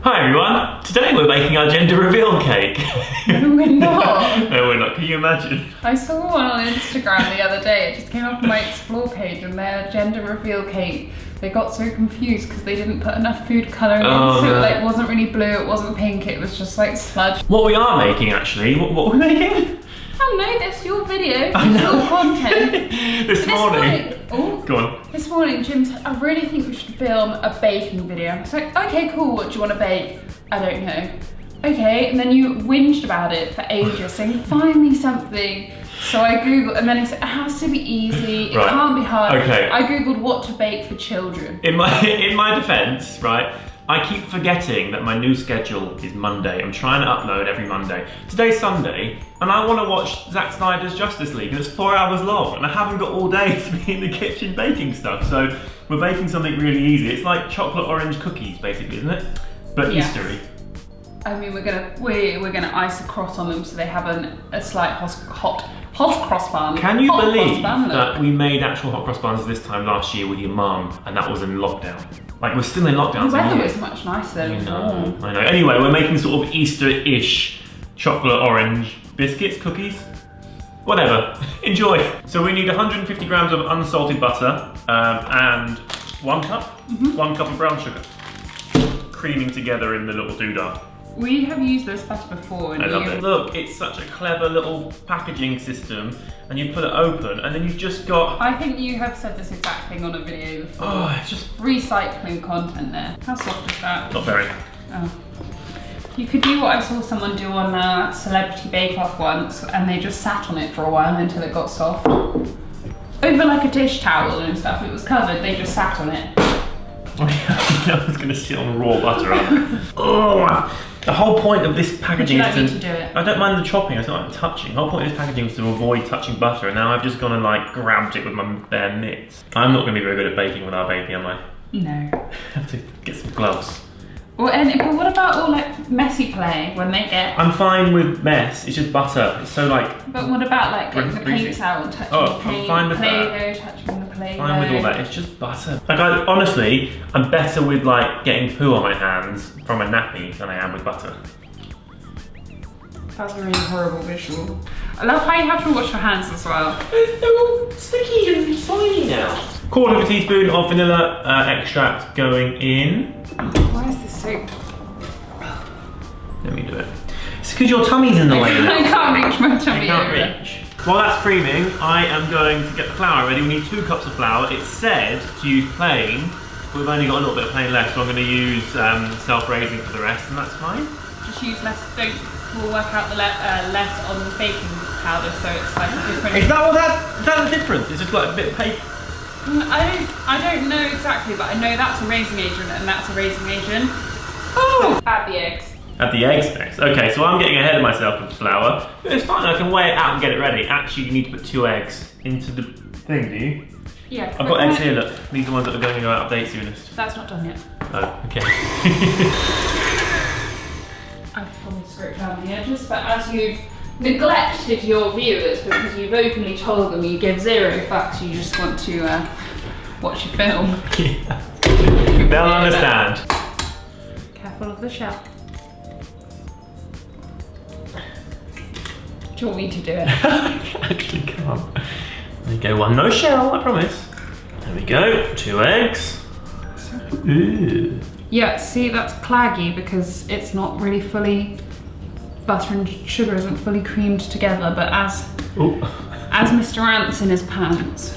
Hi everyone, today we're making our gender reveal cake. No, we're not. No, we're not. Can you imagine? I saw one on Instagram the other day. It just came up on my explore page and their gender reveal cake. They got so confused because they didn't put enough food colouring in, so no. it wasn't really blue, it wasn't pink, it was just like sludge. What we are making actually, what are we making? Oh no, that's your video, it's your content. This morning. Oh, go on. This morning Jim said, I really think we should film a baking video. I was like, okay cool, what do you want to bake? I don't know. Okay, and then you whinged about it for ages, saying find me something. So I googled, and then he said it has to be easy, it can't be hard. Okay. I googled what to bake for children. In my defence, right, I keep forgetting that my new schedule is Monday. I'm trying to upload every Monday. Today's Sunday, and I want to watch Zack Snyder's Justice League, and it's 4 hours long, and I haven't got all day to be in the kitchen baking stuff. So we're baking something really easy. It's like chocolate orange cookies, basically, isn't it? But Yes. Eastery. I mean, we're gonna ice a cross on them so they have a slight hot cross bun. Can you Hot cross believe bun look. that we made actual hot cross buns this time last year with your mum, and that was in lockdown? Like, we're still in lockdown. The weather was much nicer. I know. Anyway, we're making sort of Easter-ish chocolate orange biscuits, cookies, whatever. Enjoy. So we need 150 grams of unsalted butter and 1 cup of brown sugar, creaming together in the little doodah. We have used this butter before, and I love it. Look, it's such a clever little packaging system, and you pull it open, and then you've just got. I think you have said this exact thing on a video before. Oh, it's just Recycling content there. How soft is that? not very. Oh. You could do what I saw someone do on Celebrity Bake Off once, and they just sat on it for a while until it got soft. Over like a dish towel and stuff, it was covered, they just sat on it. I was going to sit on raw butter. Oh, the whole point of this packaging Would you is like me to do it? I don't mind the chopping, I don't like the touching. The whole point of this packaging was to avoid touching butter, and now I've just gone and like grabbed it with my bare mitts. I'm not going to be very good at baking without baking, am I? No. I have to get some gloves. Well, but what about all like messy play when they get? I'm fine with mess, it's just butter. It's so like. But what about like getting the Greasy. paints out and touching Oh, the I'm paint, fine with that. Play-Doh, touching the Play-Doh? Fine with all that, it's just butter. Like honestly, I'm better with like getting poo on my hands from a nappy than I am with butter. That's a really horrible visual. I love how you have to wash your hands as well. They're all sticky and slimy now. 1/4 teaspoon of vanilla extract going in. Why is this so... Let me do it. It's because your tummy's in the way. I can't reach my I tummy can't area. reach. While that's creaming, I am going to get the flour ready. We need 2 cups of flour. It said to use plain, but we've only got a little bit of plain left, so I'm going to use self-raising for the rest, and that's fine. Just use less, we'll work out the less on the baking powder, so it's like a different... Is that the difference? It's just like a bit of paper. I don't know exactly, but I know that's a raising agent and that's a raising agent. Oh! Add the eggs. Add the eggs next. Okay, so I'm getting ahead of myself with the flour. But it's fine, I can weigh it out and get it ready. Actually, you need to put 2 eggs into the thing, do you? Yeah. I've got eggs here, look. These are the ones that are going to go out of date soonest. That's not done yet. Oh, okay. I've probably scraped down the edges, but as you've neglected your viewers because you've openly told them you give 0 fucks, you just want to watch your film. Yeah. They'll understand. Careful of the shell. Do you want me to do it? I actually can't. There you go, 1 no shell, I promise. There we go, 2 eggs. Ooh. Yeah, see, that's claggy because it's not really fully, butter and sugar isn't fully creamed together, but as Mr. Ant's in his pants.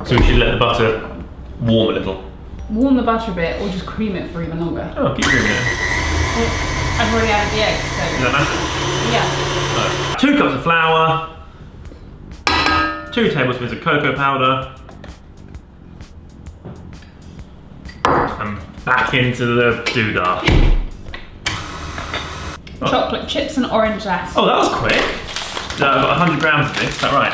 So we should let the butter warm a little. Warm the butter a bit or just cream it for even longer. Oh, keep doing it. Well, I've already added the eggs, so... Does that matter? Yeah. 2 cups of flour, 2 tablespoons of cocoa powder, and back into the doodah. Chocolate chips and orange zest. Oh, that was quick. So I've got 100 grams of this, is that right?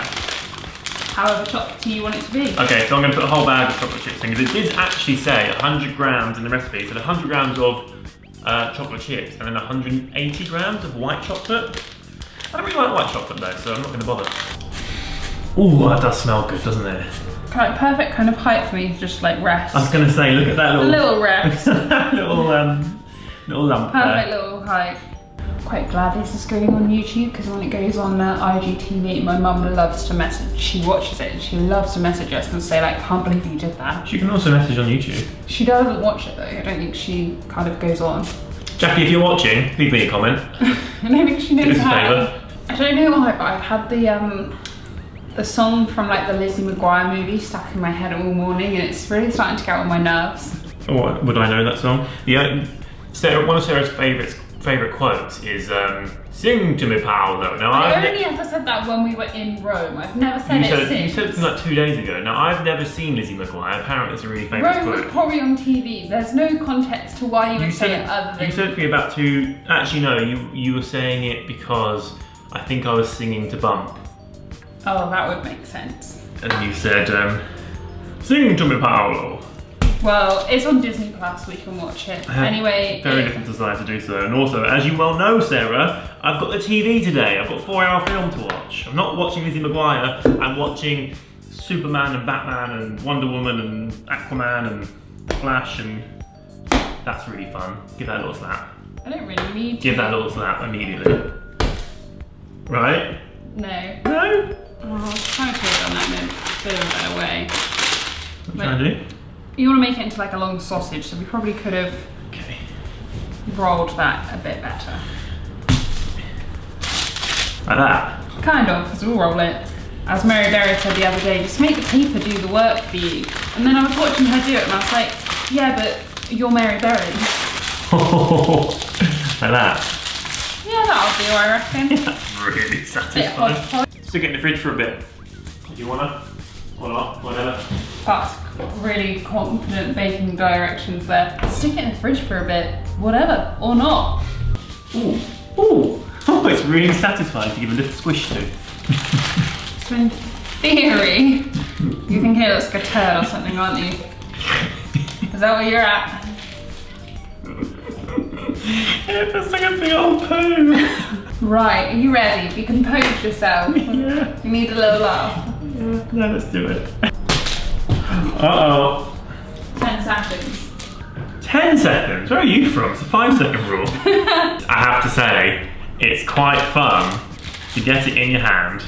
However chocolatey you want it to be. Okay, so I'm going to put a whole bag of chocolate chips in, because it did actually say 100 grams in the recipe. So 100 grams of chocolate chips and then 180 grams of white chocolate. I don't really like white chocolate though, so I'm not going to bother. Ooh, that does smell good, doesn't it? Like perfect kind of height for me to just like rest. I was going to say, look at that A little rest. little Little lump Perfect there. little hike. Quite glad this is going on YouTube because when it goes on IGTV, my mum loves to message. She watches it and she loves to message us and say like, can't believe you did that. She can also message on YouTube. She doesn't watch it though. I don't think she kind of goes on. Jackie, if you're watching, leave me a comment. I don't think she knows Do us a how. favour. I don't know why, but I've had the song from like the Lizzie McGuire movie stuck in my head all morning and it's really starting to get on my nerves. Oh, would I know that song? Yeah, one of Sarah's favourite quotes is "Sing to me, Paolo." Now I only ever said that when we were in Rome. I've never said it since. You said it like 2 days ago. Now I've never seen Lizzie McGuire. Apparently it's a really famous Rome quote. was probably on TV. There's no context to why you would say it other than... You said to me about two... Actually no, you were saying it because I think I was singing to Bump. Oh, that would make sense. And you said, "Sing to me, Paolo." Well, it's on Disney Plus, we can watch it. Anyway... Very little desire to do so. And also, as you well know, Sarah, I've got the TV today. I've got a 4-hour film to watch. I'm not watching Lizzie McGuire, I'm watching Superman and Batman and Wonder Woman and Aquaman and Flash, and that's really fun. Give that a little slap. I don't really need to. Give that a little slap immediately. Right? No. No? Oh, I was trying to put it on that in a bit of a better way. What are you trying to do? You want to make it into like a long sausage, so we probably could have Okay. rolled that a bit better. Like that? Kind of, because we'll roll it. As Mary Berry said the other day, just make the paper do the work for you. And then I was watching her do it and I was like, yeah, but you're Mary Berry. Like that? Yeah, that'll do, I reckon. That's really Bit satisfying. hodgepodge. Stick it in the fridge for a bit. Do you wanna? Or not? Whatever. That's really confident baking directions there. Stick it in the fridge for a bit, whatever, or not. Ooh. Ooh. Oh, it's really satisfying to give a little squish to. So in theory, you're thinking it looks like a turd or something, aren't you? Is that where you're at? It looks like a big old poo. Right, are you ready? Have you composed yourself? Yeah. You need a little laugh. Yeah. No, let's do it. Uh-oh. 10 seconds. 10 seconds? Where are you from? It's a 5-second rule. I have to say, it's quite fun to get it in your hand,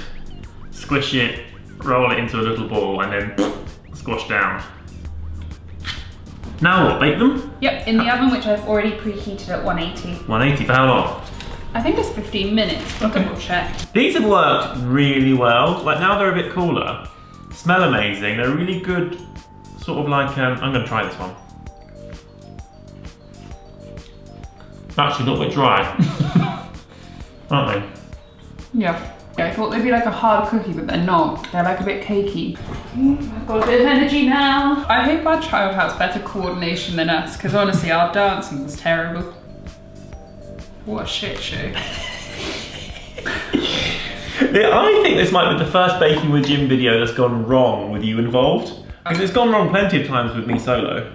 squish it, roll it into a little ball, and then squash down. Now what, bake them? Yep, in the oven, which I've already preheated at 180. 180 for how long? I think it's 15 minutes, but Okay. double check. These have worked really well. Like now they're a bit cooler. Smell amazing. They're really good, sort of like, I'm gonna try this one. Actually, a little bit dry. Aren't they? Yeah. I thought they'd be like a hard cookie, but they're not. They're like a bit cakey. I've got a bit of energy now. I hope our child has better coordination than us, because honestly, our dancing was terrible. What a shit show. Yeah, I think this might be the first Baking with Jim video that's gone wrong with you involved. Because it's gone wrong plenty of times with me solo.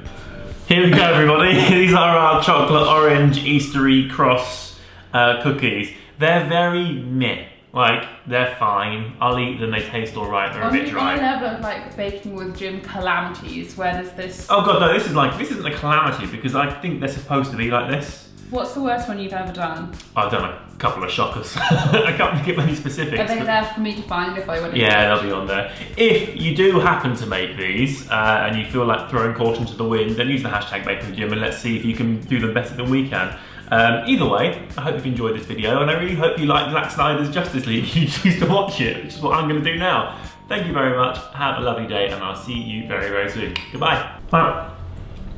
Here we go, everybody. These are our chocolate orange Eastery cross cookies. They're very meh. Like, they're fine. I'll eat them, they taste alright, they're a bit dry. On a level of like Baking with Jim calamities, where there's this... Oh god, no, this isn't a calamity because I think they're supposed to be like this. What's the worst one you've ever done? I've done a couple of shockers. I can't give any specifics. Are they but- there for me to find if I want to? Yeah, they'll be on there. If you do happen to make these and you feel like throwing caution to the wind, then use the hashtag #BakingWithJim and let's see if you can do them better than we can. Either way, I hope you've enjoyed this video and I really hope you like Zack Snyder's Justice League. You choose to watch it, which is what I'm going to do now. Thank you very much, have a lovely day and I'll see you very, very soon. Goodbye. Wow.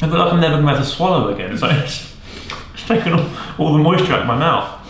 I feel like I'm never going to have to swallow again, so it's taken all the moisture out of my mouth.